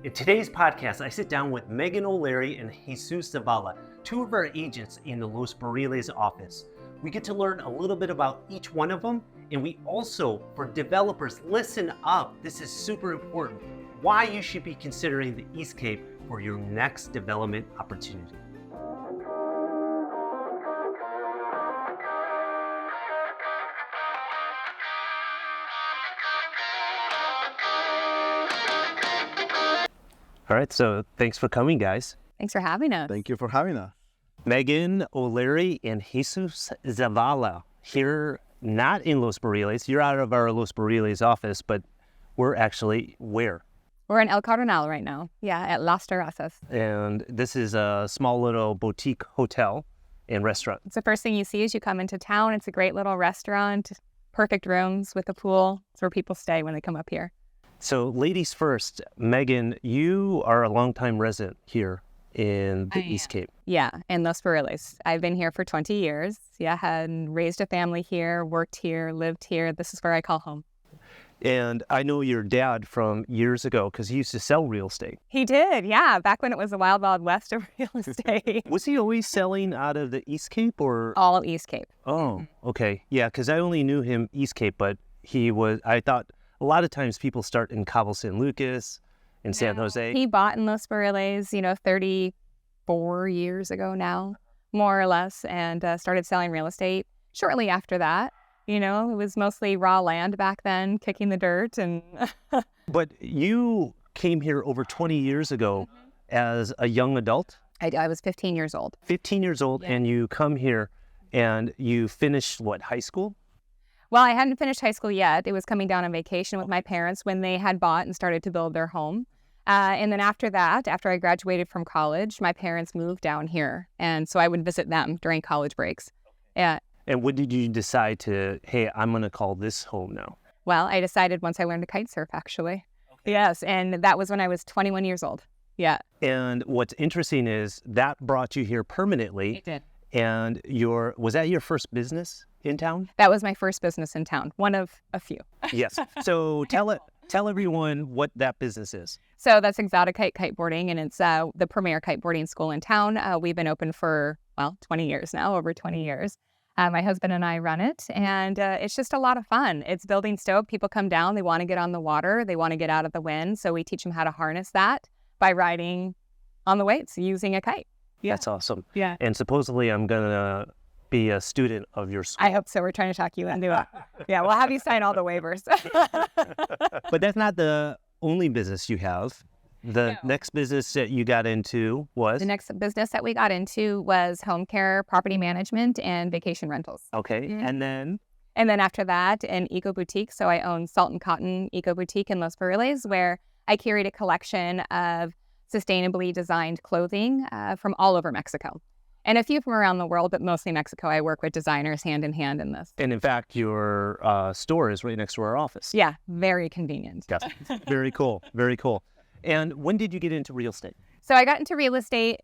In today's podcast, I sit down with Megan O'Leary and Jesus Zavala, two of our agents in the Los Barriles office. We get to learn a little bit about each one of them, and we also, for developers, listen up. This is super important. Why you should be considering the East Cape for your next development opportunity. All right, so thanks for coming, guys. Thanks for having us. Thank you for having us. Megan O'Leary and Jesus Zavala here, not in Los Barriles. You're out of our Los Barriles office, but we're actually where? We're in El Cardonal right now. Yeah, at Las Terrazas. And this is a small little boutique hotel and restaurant. It's the first thing you see as you come into town. It's a great little restaurant, perfect rooms with a pool. It's where people stay when they come up here. So ladies first, Megan, you are a longtime resident here in the East Cape. Yeah, in Los Barriles. I've been here for 20 years. Yeah, had raised a family here, worked here, lived here. This is where I call home. And I know your dad from years ago because he used to sell real estate. He did, yeah, back when it was the wild, wild west of real estate. Was he always selling out of the East Cape or? All East Cape. Oh, okay. Yeah, because I only knew him East Cape, but I thought a lot of times people start in Cabo San Lucas, in San Jose. He bought in Los Barriles, 34 years ago now, more or less, and started selling real estate shortly after that. It was mostly raw land back then, kicking the dirt. But you came here over 20 years ago as a young adult? I was 15 years old. 15 years old, and you come here and you finished, high school? Well, I hadn't finished high school yet. It was coming down on vacation with my parents when they had bought and started to build their home. And then after that, after I graduated from college, my parents moved down here. And so I would visit them during college breaks. Yeah. And when did you decide hey, I'm going to call this home now? Well, I decided once I learned to kite surf, actually. Okay. Yes. And that was when I was 21 years old. Yeah. And what's interesting is that brought you here permanently. It did. And was that your first business in town? That was my first business in town, one of a few. Yes. So tell everyone what that business is. So that's Exoticite Kiteboarding, and it's the premier kiteboarding school in town. We've been open for, 20 years now, over 20 years. My husband and I run it, and it's just a lot of fun. It's building stoke. People come down, they want to get on the water, they want to get out of the wind, so we teach them how to harness that by riding on the waves using a kite. Yeah. That's awesome. Yeah. And supposedly I'm going to be a student of your school. I hope so. We're trying to talk you into it. Yeah, we'll have you sign all the waivers. But that's not the only business you have. The next business that you got into was? The next business that we got into was home care, property management, and vacation rentals. Okay. Mm-hmm. And then after that, an eco boutique. So I own Salt and Cotton Eco Boutique in Los Barriles, where I curate a collection of sustainably designed clothing from all over Mexico. And a few from around the world, but mostly Mexico. I work with designers hand in hand in this. And in fact, your store is right next to our office. Yeah, very convenient. Yes. Very cool. Very cool. And when did you get into real estate? So I got into real estate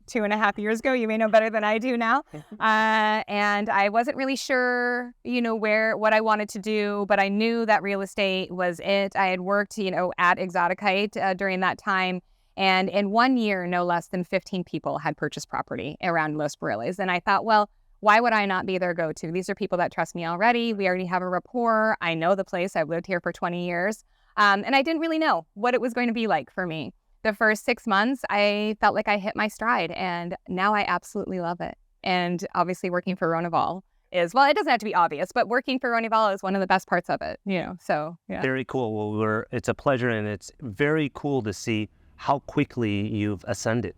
2.5 years ago. You may know better than I do now. And I wasn't really sure, what I wanted to do, but I knew that real estate was it. I had worked, at Exoticite during that time. And in 1 year, no less than 15 people had purchased property around Los Barriles. And I thought, well, why would I not be their go-to? These are people that trust me already. We already have a rapport. I know the place. I've lived here for 20 years. And I didn't really know what it was going to be like for me. The first 6 months, I felt like I hit my stride. And now I absolutely love it. And obviously working for Ronival it doesn't have to be obvious, but working for Ronival is one of the best parts of it, so yeah. Very cool. Well, it's a pleasure, and it's very cool to see how quickly you've ascended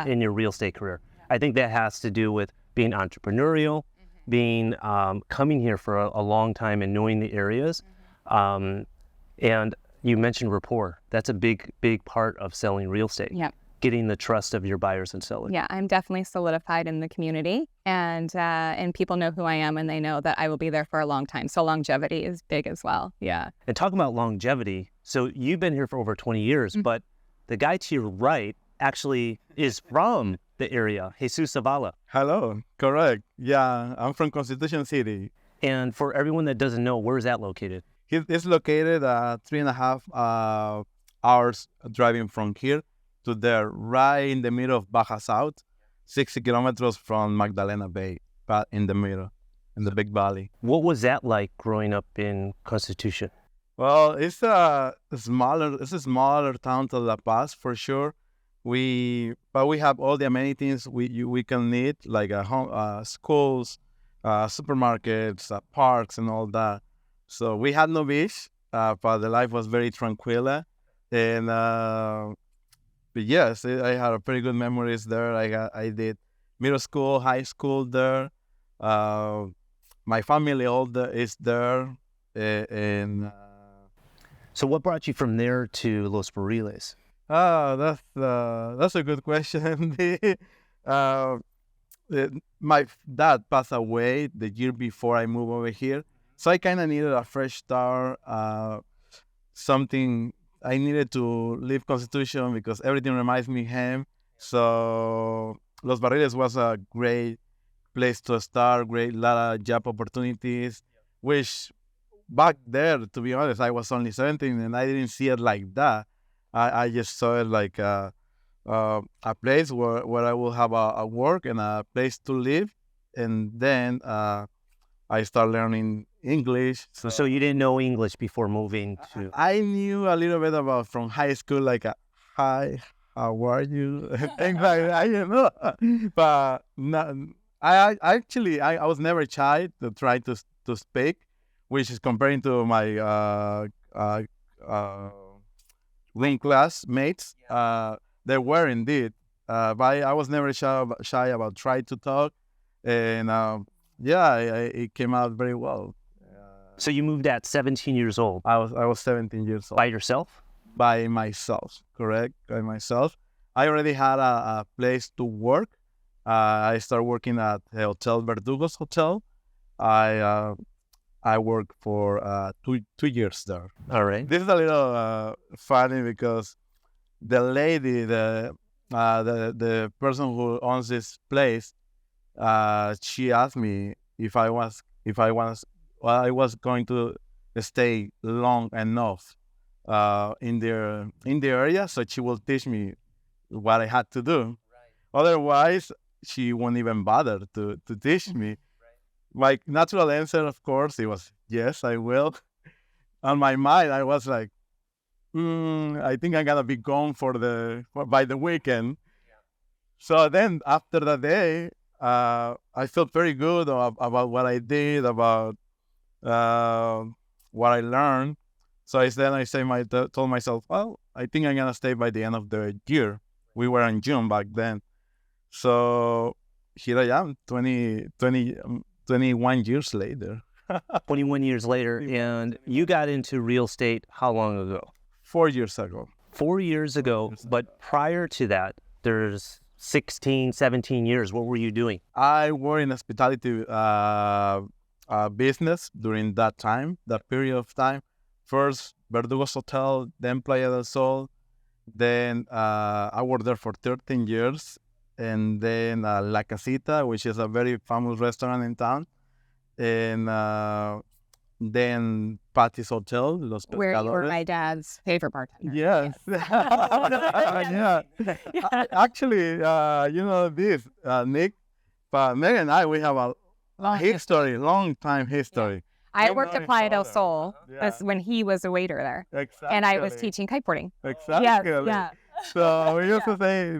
in your real estate career. Yeah. I think that has to do with being entrepreneurial, being coming here for a long time and knowing the areas. And you mentioned rapport. That's a big, big part of selling real estate. Yeah. Getting the trust of your buyers and sellers. Yeah, I'm definitely solidified in the community, and people know who I am, and they know that I will be there for a long time. So longevity is big as well. Yeah. And talking about longevity, so you've been here for over 20 years, but the guy to your right actually is from the area, Jesus Zavala. Hello, correct. Yeah, I'm from Constitution City. And for everyone that doesn't know, where is that located? It's located 3.5 hours driving from here to there, right in the middle of Baja South, 60 kilometers from Magdalena Bay, but in the middle, in the big valley. What was that like growing up in Constitution? Well, it's a smaller town to La Paz for sure. But we have all the amenities we can need, like schools, supermarkets, parks, and all that. So we had no beach, but the life was very tranquila, and but yes, I had a pretty good memories there. I did middle school, high school there. My family is there, and. So what brought you from there to Los Barriles? That's a good question. My dad passed away the year before I moved over here, so I kind of needed a fresh start. Something I needed to leave Constitution because everything reminds me of him. So Los Barriles was a great place to start. Great lot of job opportunities, which back there, to be honest, I was only 17 and I didn't see it like that. I just saw it like a place where I will have a work and a place to live. And then I started learning English. So you didn't know English before moving to... I knew a little bit about from high school, like, hi, how are you? Things like that, you know. But not, I was never shy to try to speak, which is comparing to my link classmates. They were indeed, but I was never shy about trying to talk, and it came out very well. So you moved at 17 years old. I was 17 years old. By yourself? By myself, correct? By myself. I already had a place to work. I started working at the Hotel Verdugo's Hotel. I worked for 2 years there. All right. This is a little funny because the lady, the person who owns this place, she asked me if I was going to stay long enough in the area, so she will teach me what I had to do. Right. Otherwise, she won't even bother to teach me. My natural answer, of course, it was, yes, I will. On my mind, I was like, I think I'm going to be gone by the weekend. Yeah. So then after that day, I felt very good about what I did, about what I learned. So I told myself, well, I think I'm going to stay by the end of the year. We were in June back then. So here I am, 21 years later. 21 years later, and you got into real estate how long ago? 4 years ago. 4 years ago, but prior to that, there's 16, 17 years. What were you doing? I worked in hospitality business during that period of time. First, Verdugo's Hotel, then Playa del Sol. Then I worked there for 13 years. And then La Casita, which is a very famous restaurant in town. And then Patty's Hotel, Los Pescadores. Where you were my dad's favorite bartender. Yes. Yeah. Actually, you know this, Nick, but Meg and I, we have a long time history. Yeah. I worked at Playa del Sol when he was a waiter there. Exactly. And I was teaching kiteboarding. Exactly. Yeah. So we used to say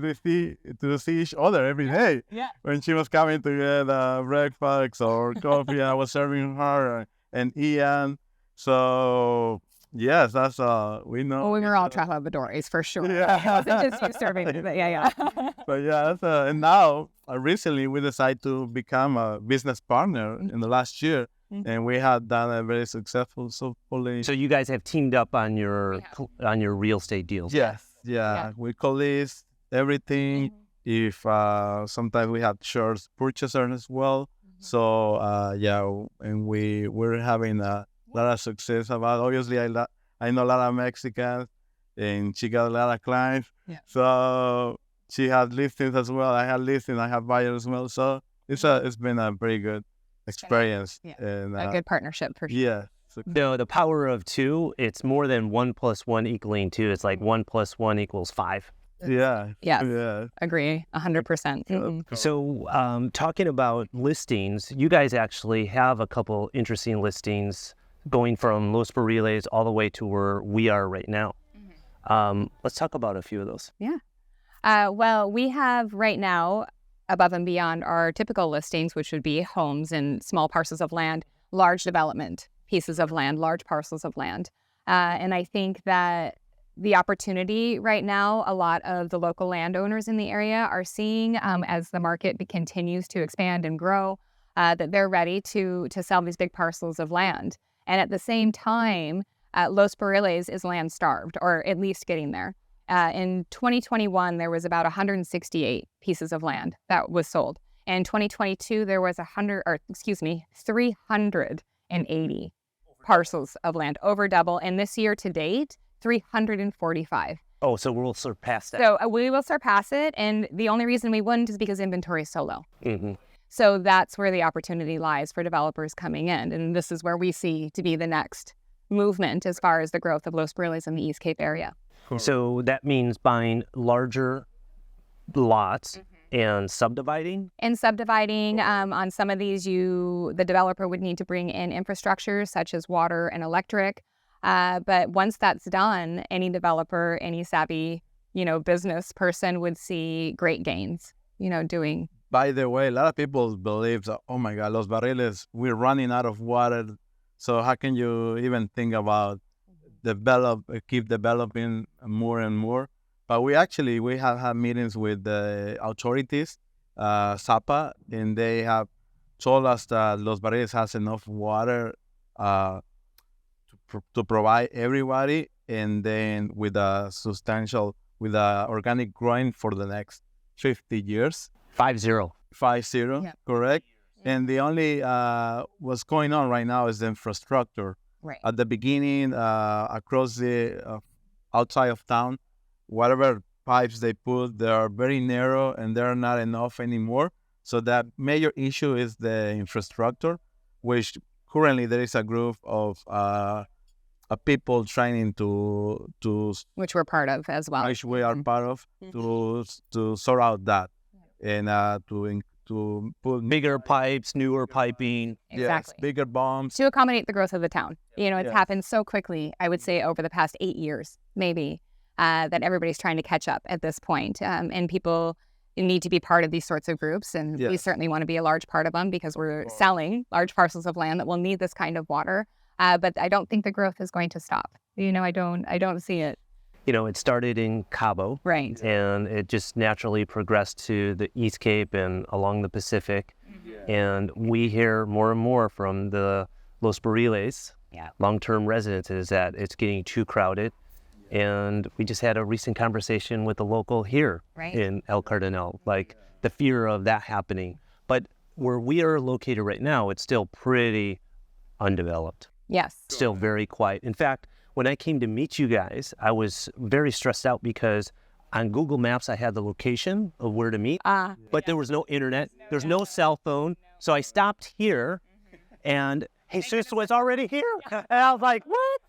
to see each other every day. Yeah. When she was coming to get breakfast or coffee, I was serving her and Ian. So yes, that's we know. Well, we were all trabajadores for sure. Yeah. It wasn't just you serving, but yeah. But yeah, and now recently we decided to become a business partner in the last year. Mm-hmm. And we had done a very successful. So you guys have teamed up on your real estate deals. Yes. Yeah, we co-lease everything. Mm-hmm. If sometimes we have shared purchasers as well. Mm-hmm. So and we're having a lot of success about. Obviously, I know a lot of Mexicans, and she got a lot of clients. Yeah. So she had listings as well. I had listings. I have buyers as well. So it's been a very good experience. Yeah. And a good partnership for sure. Yeah. No, the power of two, it's more than 1 + 1 equaling 2. It's like 1 + 1 = 5. Yeah. Yes. Yeah. Agree, 100%. So talking about listings, you guys actually have a couple interesting listings going from Los Barriles all the way to where we are right now. Let's talk about a few of those. Yeah. Well, we have right now, above and beyond our typical listings, which would be homes and small parcels of land, large development pieces of land, large parcels of land. And I think that the opportunity right now, a lot of the local landowners in the area are seeing as the market continues to expand and grow, that they're ready to sell these big parcels of land. And at the same time, Los Barriles is land starved, or at least getting there. In 2021, there was about 168 pieces of land that was sold. In 2022, there was 380 parcels of land, over double. And this year to date, 345. Oh, so we'll surpass that. So we will surpass it. And the only reason we wouldn't is because inventory is so low. So that's where the opportunity lies for developers coming in. And this is where we see to be the next movement as far as the growth of Los Barriles in the East Cape area. So that means buying larger lots and subdividing? And subdividing, on some of these, the developer would need to bring in infrastructure such as water and electric. But once that's done, any developer, any savvy, business person would see great gains, doing. By the way, a lot of people believe that, oh my God, Los Barriles, we're running out of water. So how can you even think about keep developing more and more? But we have had meetings with the authorities, SAPA, and they have told us that Los Barriles has enough water to provide everybody, and then with organic growing for the next 50 years. 50. 50, Yeah. Correct. Yeah. And the only what's going on right now is the infrastructure. Right. At the beginning, across the outside of town, whatever pipes they put, they are very narrow and they're not enough anymore. So that major issue is the infrastructure, which currently there is a group of people trying to which we're part of as well. Which we are part of to sort out that and to put bigger pipes, newer piping. Exactly. Yes, bigger bombs. To accommodate the growth of the town. It's happened so quickly, I would say over the past 8 years, maybe, that everybody's trying to catch up at this point. And people need to be part of these sorts of groups. And we certainly want to be a large part of them because we're selling large parcels of land that will need this kind of water. But I don't think the growth is going to stop. I don't see it. It started in Cabo, right, and it just naturally progressed to the East Cape and along the Pacific. And we hear more and more from the Los Barriles, long-term residents, is that it's getting too crowded. And we just had a recent conversation with a local here in El Cardonal, like the fear of that happening. But where we are located right now, it's still pretty undeveloped. Yes. Still very quiet. In fact, when I came to meet you guys, I was very stressed out because on Google Maps, I had the location of where to meet, but there was no internet. There's no cell phone. So I stopped here and, hey, sis was already here. And I was like, what?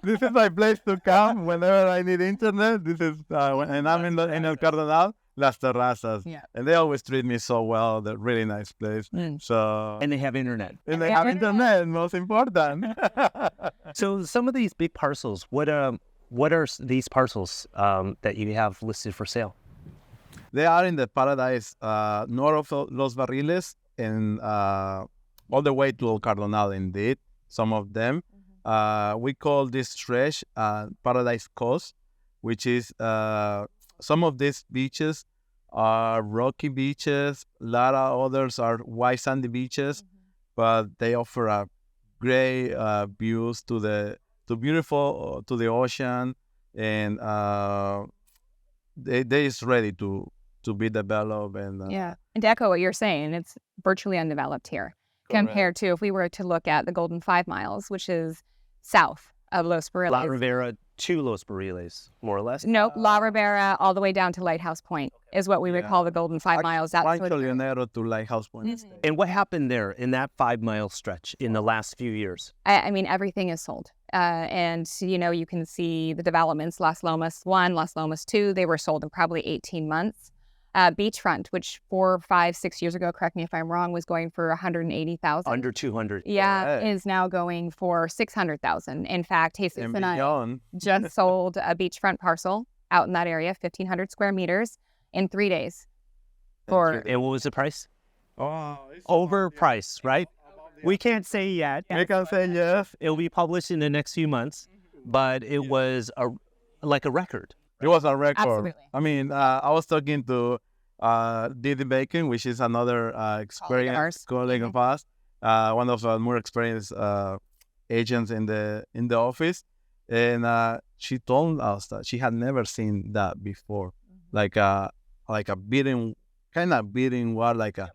This is my place to come whenever I need internet. This is, and I'm in El Cardonal, Las Terrazas. Yeah. And they always treat me so well. They're really nice place. So. And they have internet. And they have internet, most important. So some of these big parcels, what are these parcels that you have listed for sale? They are in the paradise north of Los Barriles and all the way to El Cardonal, indeed, some of them. We call this stretch Paradise Coast, which is some of these beaches are rocky beaches. A lot of others are white sandy beaches, but they offer a great views to the ocean, and they is ready to be developed. And and to echo what you're saying, it's virtually undeveloped here. Compared to if we were to look at the Golden 5 Miles, which is south of Los Barriles. La Rivera to Los Barriles, more or less? Nope, La Ribera all the way down to Lighthouse Point is what we would call the Golden 5 miles. That's Rancho Leonero to Lighthouse Point. And what happened there in that 5-mile stretch in the last few years? I mean, everything is sold. And, you can see the developments, Las Lomas 1, Las Lomas 2, they were sold in probably 18 months. Beachfront, which 4, 5, 6 years ago, correct me if I'm wrong, was going for $180,000. Under 200. Yeah, is now going for $600,000. In fact, Jesus and I just sold a beachfront parcel out in that area, 1,500 square meters, in 3 days. And what was the price? Overpriced, right? We can't say yet. We can say yes. It'll be published in the next few months, but it was like a record. It was a record. Absolutely. I mean, I was talking to Didi Bacon, which is another experienced colleague of us, one of the more experienced agents in the office, and she told us that she had never seen that before, like a bidding war, like a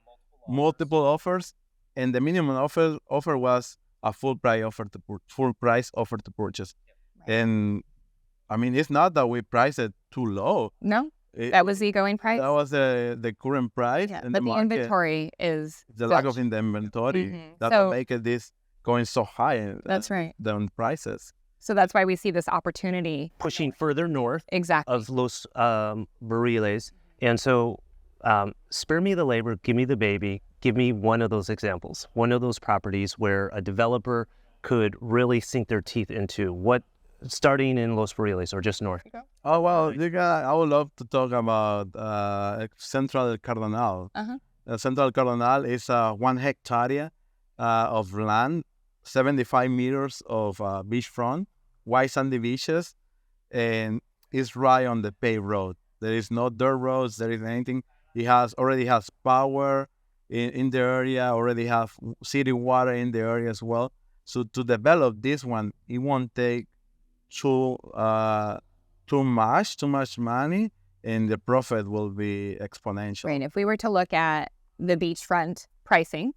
multiple offers, and the minimum offer was a full price offer to purchase, and I mean, it's not that we priced it too low. No, that was the going price. That was the current price. Yeah, in but the market. Inventory is The lack of in the inventory that will make this going so high. That's right. The prices. So that's why we see this opportunity. Pushing further north Exactly. of Los Barriles. And so spare me the labor, give me the baby, give me one of those examples, one of those properties where a developer could really sink their teeth into what, starting in Los Barriles or just north. Oh, well, I would love to talk about Central Cardonal. Central Cardonal is 1 hectare of land, 75 meters of beachfront, white sandy beaches, and it's right on the paved road. There is no dirt roads, there is anything. It already has power in the area, already have city water in the area as well. So to develop this one, it won't take too much money, and the profit will be exponential. Right. If we were to look at the beachfront pricing,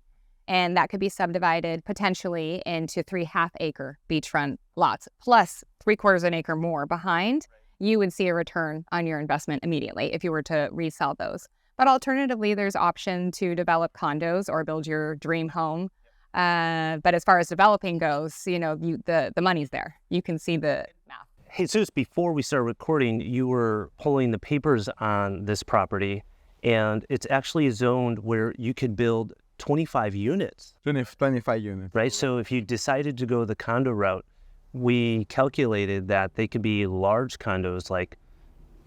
and that could be subdivided potentially into 3 half-acre beachfront lots, plus 3/4 an acre more behind, you would see a return on your investment immediately if you were to resell those. But alternatively, there's option to develop condos or build your dream home. But as far as developing goes, the money's there. You can see the math. Jesus, before we started recording, you were pulling the papers on this property, and it's actually zoned where you could build 25 units. 25 units. Right? So if you decided to go the condo route, we calculated that they could be large condos, like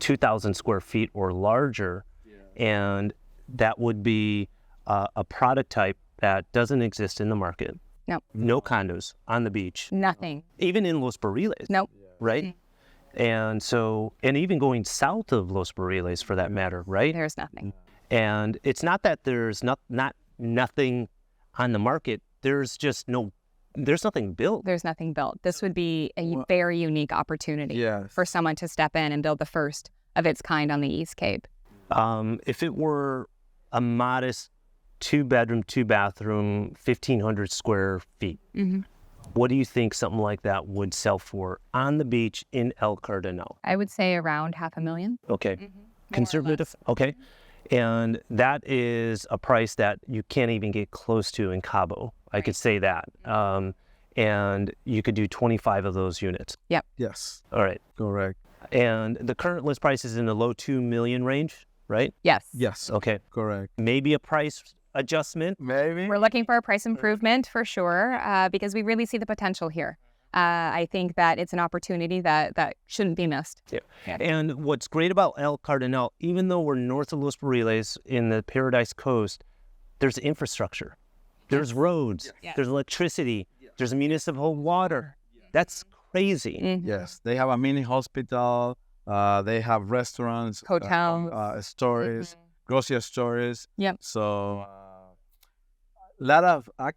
2,000 square feet or larger, and that would be a product type that doesn't exist in the market. No. No condos on the beach. Nothing. Even in Los Barriles. Nope. Right? And so, and even going south of Los Barriles for that matter, right? There's nothing. And it's not that there's not nothing on the market. There's nothing built. There's nothing built. This would be a very unique opportunity for someone to step in and build the first of its kind on the East Cape. If it were a modest 2-bedroom, 2-bathroom, 1,500 square feet, what do you think something like that would sell for on the beach in El Cardonal? I would say around $500,000. Okay. Conservative? Okay. And that is a price that you can't even get close to in Cabo. I could say that. And you could do 25 of those units. Yep. Yes. All right. Correct. And the current list price is in the low $2 million range, right? Yes. Yes. Okay. Correct. Maybe a price adjustment. Maybe. We're looking for a price improvement for sure, because we really see the potential here. I think that it's an opportunity that shouldn't be missed. Yeah. And what's great about El Cardonal, even though we're north of Los Barriles in the Paradise Coast, there's infrastructure. There's roads. There's electricity. There's municipal water. That's crazy. Yes. They have a mini hospital. They have restaurants. Hotels. Stores. Grocery stores. Yep. So, a lot of... A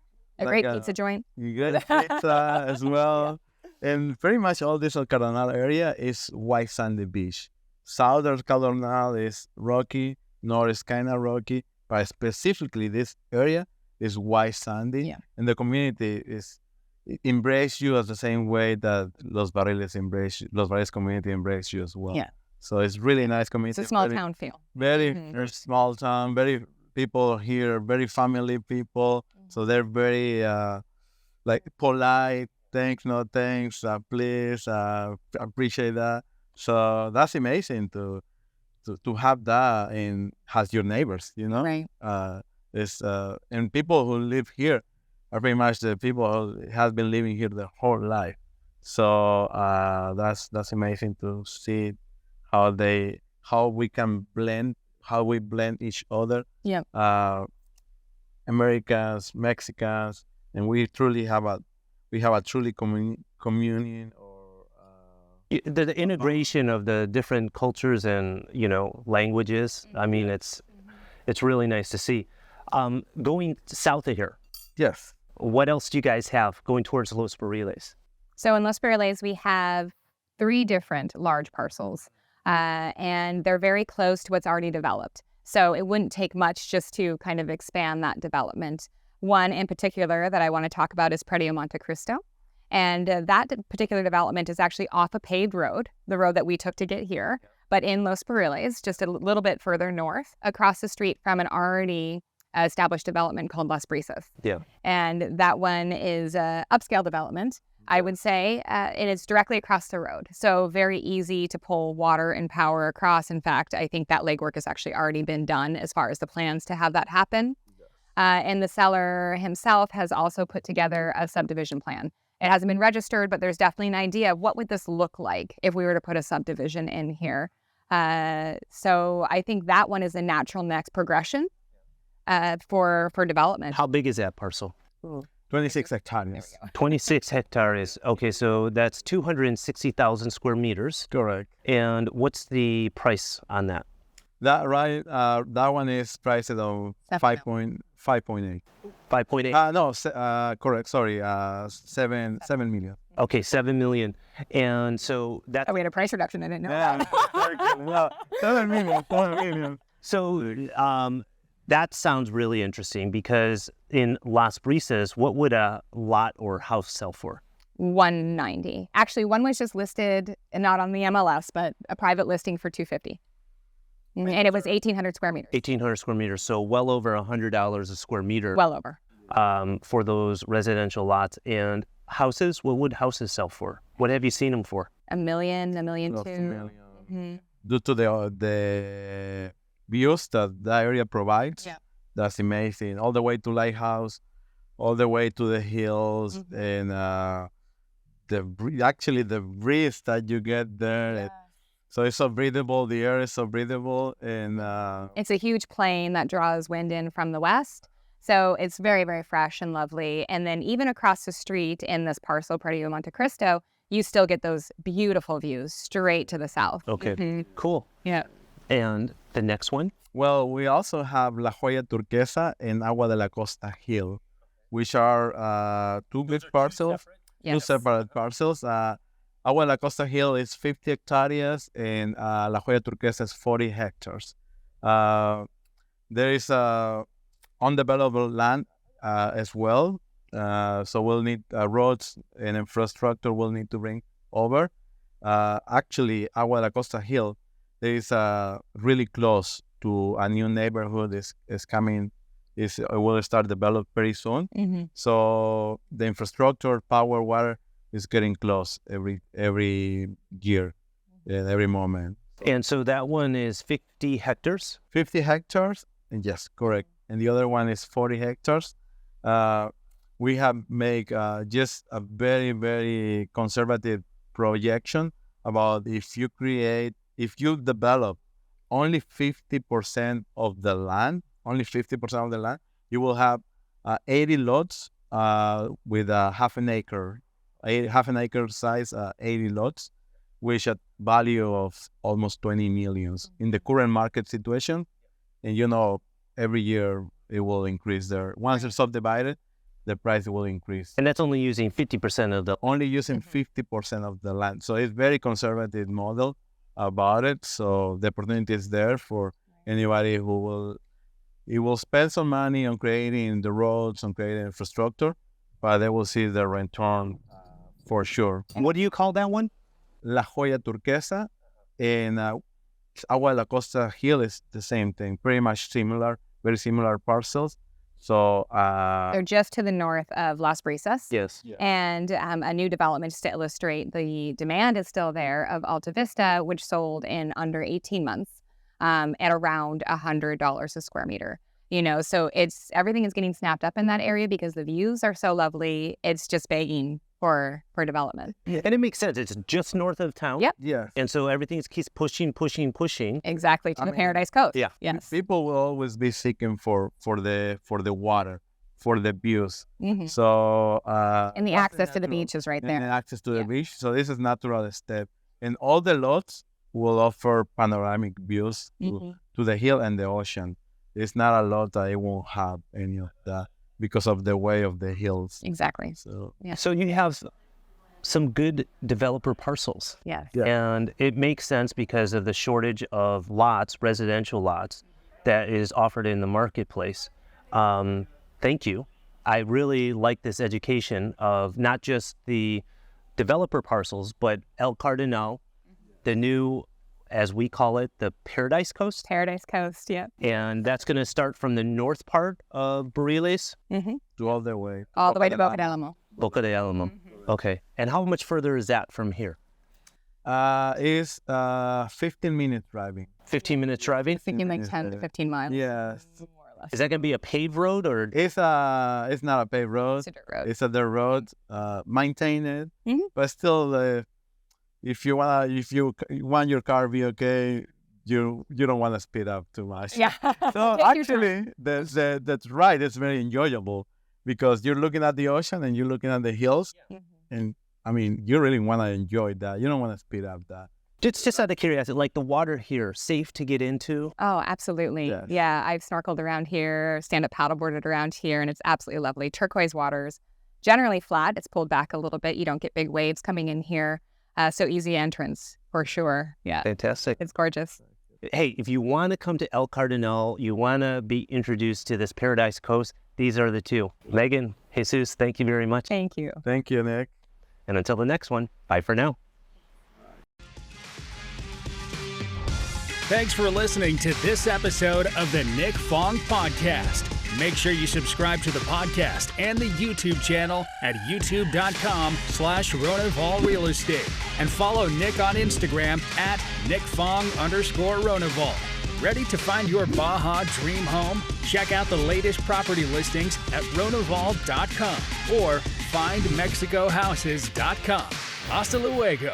great pizza joint. You get pizza as well. And pretty much all this El Cardonal area is white sandy beach. Southern Cardonal is rocky, north is kind of rocky, but specifically this area is white sandy. Yeah. And the community is embrace you as the same way that Los Barriles community embrace you as well. Yeah. So it's really nice community. It's a small town feel. Very small town. Very people here, very family people. So they're very like polite. Thanks, no thanks. Please, appreciate that. So that's amazing to have that as your neighbors. Right. And people who live here are pretty much the people who have been living here their whole life. So that's amazing to see how we blend each other. Yeah. Americans, Mexicans, and we truly have a truly communion. The integration of the different cultures and languages. I mean, it's really nice to see. Going south of here. Yes. What else do you guys have going towards Los Barriles? So in Los Barriles, we have 3 different large parcels, and they're very close to what's already developed. So it wouldn't take much just to kind of expand that development. One in particular that I want to talk about is Predio Monte Cristo. And that particular development is actually off a paved road, the road that we took to get here, but in Los Barriles, just a little bit further north, across the street from an already established development called Las Brisas. Yeah. And that one is an upscale development, I would say, and it's directly across the road. So very easy to pull water and power across. In fact, I think that legwork has actually already been done as far as the plans to have that happen. And the seller himself has also put together a subdivision plan. It hasn't been registered, but there's definitely an idea of what would this look like if we were to put a subdivision in here. So I think that one is a natural next progression for development. How big is that parcel? 26 hectares. 26 hectares. Okay, so that's 260,000 square meters. Correct. And what's the price on that? That one is priced at 5.8. 5.8. No, correct. Sorry, 7 million. Okay, 7 million. And so that. Oh, we had a price reduction. I didn't know. Yeah, 7 million. 7 million. So that sounds really interesting because in Las Brisas, what would a lot or house sell for? 190. Actually, one was just listed, not on the MLS, but a private listing for 250. And it was 1,800 square meters. 1,800 square meters, so well over $100 a square meter. Well over. For those residential lots. And houses, what would houses sell for? What have you seen them for? $1 million, $1.2 million. Mm-hmm. Due to the views that the area provides, that's amazing. All the way to Lighthouse, all the way to the hills, and the breeze that you get there. Yeah. So it's so breathable. The air is so breathable, and it's a huge plain that draws wind in from the west. So it's very, very fresh and lovely. And then even across the street in this parcel, Predio Monte Cristo, you still get those beautiful views straight to the south. Okay, cool. Yeah. And the next one? Well, we also have La Hoya Turquesa and Agua de la Costa Hill, which are 2 big parcels, Yes. 2 separate parcels. Agua de la Costa Hill is 50 hectares and La Hoya Turquesa is 40 hectares. There is undeveloped land as well. So we'll need roads and infrastructure we'll need to bring over. Actually, Agua de la Costa Hill is really close to a new neighborhood is coming. It will start develop very soon. Mm-hmm. So the infrastructure, power, water is getting close every year and every moment. And so that one is 50 hectares? 50 hectares, and yes, correct. And the other one is 40 hectares. We have made just a very, very conservative projection about if you develop only 50% of the land, you will have 80 lots with a half an acre size, 80 lots, which at value of almost 20 millions in the current market situation. And every year it will increase there. Once it's subdivided, the price will increase. And that's only using 50% of the... Only using 50% of the land. So it's very conservative model about it. So the opportunity is there for anybody who will spend some money on creating the roads, on creating infrastructure, but they will see the return for sure. What do you call that one? La Hoya Turquesa and Agua de la Costa Hill is the same thing, pretty much similar, very similar parcels. So They're just to the north of Las Barriles. Yes. Yeah. And a new development, just to illustrate the demand is still there, of Alta Vista, which sold in under 18 months at around $100 a square meter. So everything is getting snapped up in that area because the views are so lovely. It's just begging for development. And it makes sense. It's just north of town. Yep. yeah, And so everything keeps pushing. Exactly, to the Paradise Coast. Yeah. Yes. people will always be seeking for the water, for the views. Mhm. So And the access to the beach is right and there. access to the Yeah. beach. So this is natural step, and all the lots will offer panoramic views Mhm. to the hill and the ocean. It's not a lot that it won't have any of that because of the way of the hills. Exactly. So Yeah. So you have some good developer parcels. Yes. Yeah. And it makes sense because of the shortage of lots, residential lots, that is offered in the marketplace. Thank you. I really like this education of not just the developer parcels, but El Cardonal, the new, as we call it, the Paradise Coast. Paradise Coast, yeah. And that's going to start from the north part of Barriles, Mm-hmm. to all the way. All the way to Boca de Alamo. Boca de Alamo. Okay. And how much further is that from here? It's 15 minutes driving. 15 minutes driving? Thinking like 10 to 15 miles. Yes. More or less. Is that going to be a paved road or? It's not a paved road. It's a dirt road. It's a dirt road, maintained, Mhm. but still, if you want your car to be okay, you don't want to speed up too much. Yeah. So Take your time. actually, that's right. It's very enjoyable because you're looking at the ocean and you're looking at the hills, Mhm. and I mean, you really want to enjoy that. You don't want to speed up that. It's just out of curiosity, like the water here, safe to get into? Oh, absolutely. Yes. Yeah, I've snorkeled around here, stand-up paddleboarded around here, and it's absolutely lovely. Turquoise waters, generally flat. It's pulled back a little bit. You don't get big waves coming in here. So easy entrance for sure. Yeah, Fantastic. it's gorgeous. Hey, if you want to come to El Cardinal, you want to be introduced to this Paradise Coast, these are the two. Megan, Jesus, thank you very much. Thank you. Thank you, Nick. And until the next one, bye for now. Thanks for listening to this episode of the Nick Fong Podcast. Make sure you subscribe to the podcast and the YouTube channel at youtube.com/Ronaval Real Estate and follow Nick on Instagram at NickFong_Ronaval. Ready to find your Baja dream home? Check out the latest property listings at ronaval.com or findmexicohouses.com. Hasta luego.